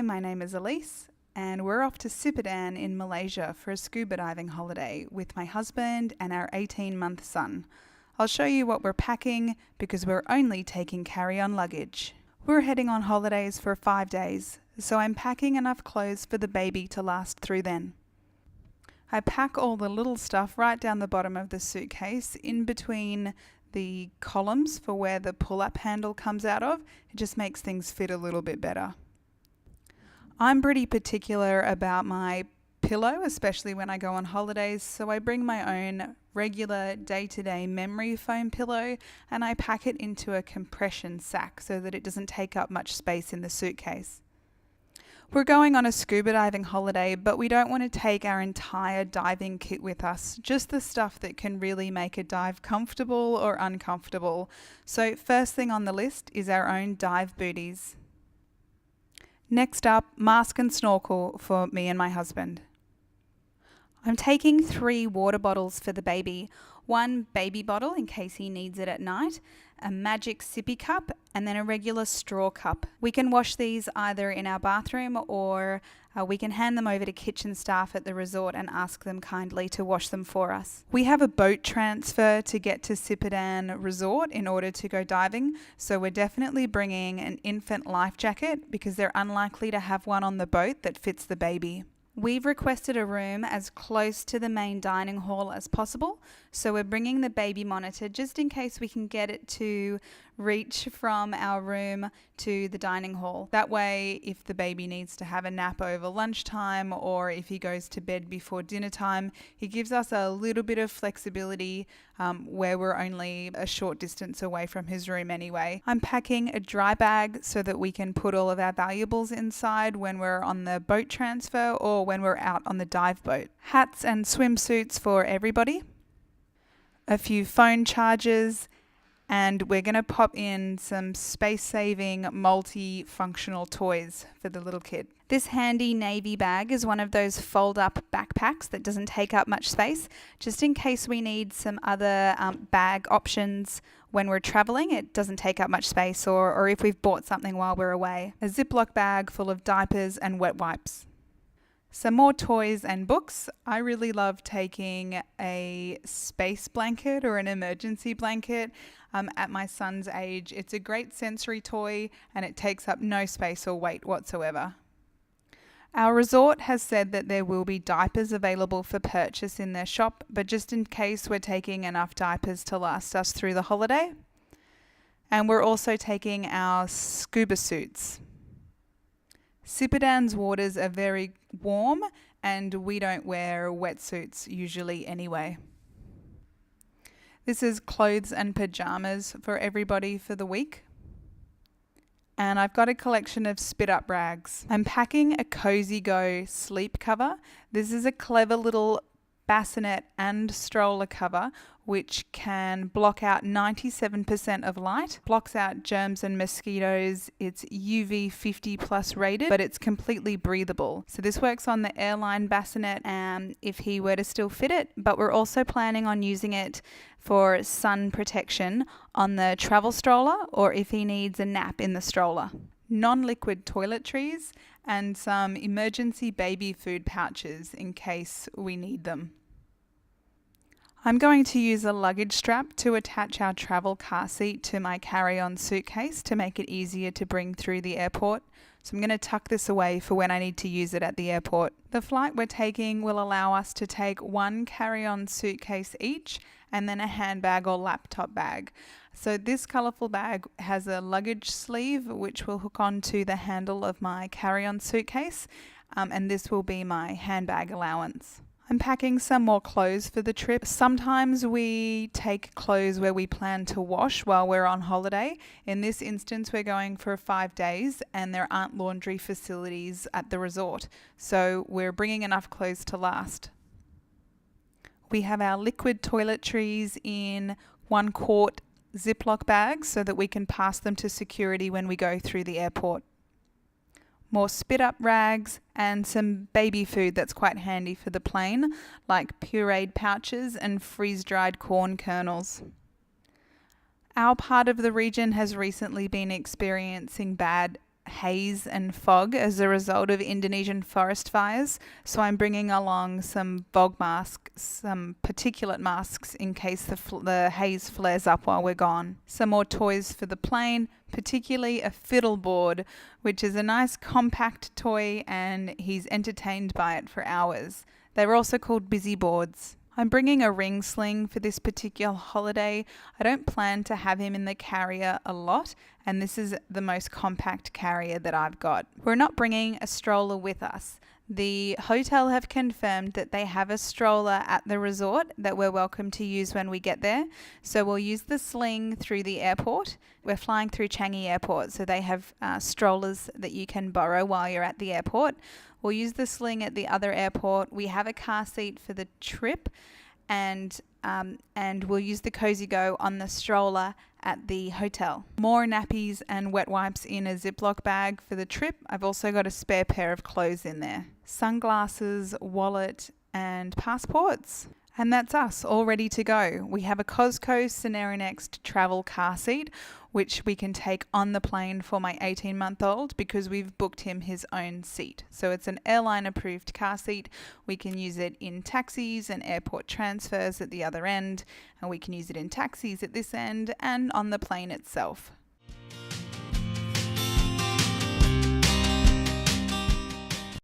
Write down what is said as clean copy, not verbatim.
my name is Elise, and we're off to Sipadan in Malaysia for a scuba diving holiday with my husband and our 18-month son. I'll show you what we're packing because we're only taking carry-on luggage. We're heading on holidays for 5 days, so I'm packing enough clothes for the baby to last through then. I pack all the little stuff right down the bottom of the suitcase in between the columns for where the pull-up handle comes out of. It just makes things fit a little bit better. I'm pretty particular about my pillow, especially when I go on holidays, so I bring my own regular day-to-day memory foam pillow and I pack it into a compression sack so that it doesn't take up much space in the suitcase. We're going on a scuba diving holiday, but we don't want to take our entire diving kit with us, just the stuff that can really make a dive comfortable or uncomfortable. So first thing on the list is our own dive booties. Next up, mask and snorkel for me and my husband. I'm taking 3 water bottles for the baby. 1 baby bottle in case he needs it at night, a magic sippy cup, and then a regular straw cup. We can wash these either in our bathroom or we can hand them over to kitchen staff at the resort and ask them kindly to wash them for us. We have a boat transfer to get to Sipadan Resort in order to go diving, so we're definitely bringing an infant life jacket because they're unlikely to have one on the boat that fits the baby. We've requested a room as close to the main dining hall as possible, so we're bringing the baby monitor just in case we can get it to reach from our room to the dining hall. That way, if the baby needs to have a nap over lunchtime or if he goes to bed before dinner time, he gives us a little bit of flexibility where we're only a short distance away from his room anyway. I'm packing a dry bag so that we can put all of our valuables inside when we're on the boat transfer or when we're out on the dive boat. Hats and swimsuits for everybody, a few phone chargers, and we're going to pop in some space-saving multi-functional toys for the little kid. This handy navy bag is one of those fold-up backpacks that doesn't take up much space, just in case we need some other bag options when we're traveling. It doesn't take up much space, or if we've bought something while we're away. A Ziploc bag full of diapers and wet wipes. Some more toys and books. I really love taking a space blanket or an emergency blanket. At my son's age, it's a great sensory toy and it takes up no space or weight whatsoever. Our resort has said that there will be diapers available for purchase in their shop, but just in case, we're taking enough diapers to last us through the holiday. And we're also taking our scuba suits. Sipadan's waters are very warm and we don't wear wetsuits usually anyway. This is clothes and pajamas for everybody for the week. And I've got a collection of spit-up rags. I'm packing a Cozy Go sleep cover. This is a clever little bassinet and stroller cover which can block out 97% of light, blocks out germs and mosquitoes. It's UV 50 plus rated, but it's completely breathable. So this works on the airline bassinet if he were to still fit it, but we're also planning on using it for sun protection on the travel stroller or if he needs a nap in the stroller. Non-liquid toiletries and some emergency baby food pouches in case we need them. I'm going to use a luggage strap to attach our travel car seat to my carry-on suitcase to make it easier to bring through the airport. So I'm going to tuck this away for when I need to use it at the airport. The flight we're taking will allow us to take 1 carry-on suitcase each and then a handbag or laptop bag. So this colourful bag has a luggage sleeve which will hook onto the handle of my carry-on suitcase, and this will be my handbag allowance. I'm packing some more clothes for the trip. Sometimes we take clothes where we plan to wash while we're on holiday. In this instance, we're going for 5 days and there aren't laundry facilities at the resort, so we're bringing enough clothes to last. We have our liquid toiletries in 1-quart Ziploc bags so that we can pass them to security when we go through the airport. More spit-up rags and some baby food that's quite handy for the plane, like pureed pouches and freeze-dried corn kernels. Our part of the region has recently been experiencing bad haze and fog as a result of Indonesian forest fires. So I'm bringing along some fog masks, some particulate masks in case the haze flares up while we're gone. Some more toys for the plane, particularly a fiddle board, which is a nice compact toy, and he's entertained by it for hours. They were also called busy boards. I'm bringing a ring sling for this particular holiday. I don't plan to have him in the carrier a lot, and this is the most compact carrier that I've got. We're not bringing a stroller with us. The hotel have confirmed that they have a stroller at the resort that we're welcome to use when we get there. So we'll use the sling through the airport. We're flying through Changi Airport, so they have strollers that you can borrow while you're at the airport. We'll use the sling at the other airport. We have a car seat for the trip, and we'll use the Cozy Go on the stroller at the hotel. More nappies and wet wipes in a Ziploc bag for the trip. I've also got a spare pair of clothes in there. Sunglasses, wallet, and passports. And that's us, all ready to go. We have a Cosco Scenario Next travel car seat, which we can take on the plane for my 18-month-old because we've booked him his own seat. So it's an airline-approved car seat. We can use it in taxis and airport transfers at the other end, and we can use it in taxis at this end and on the plane itself.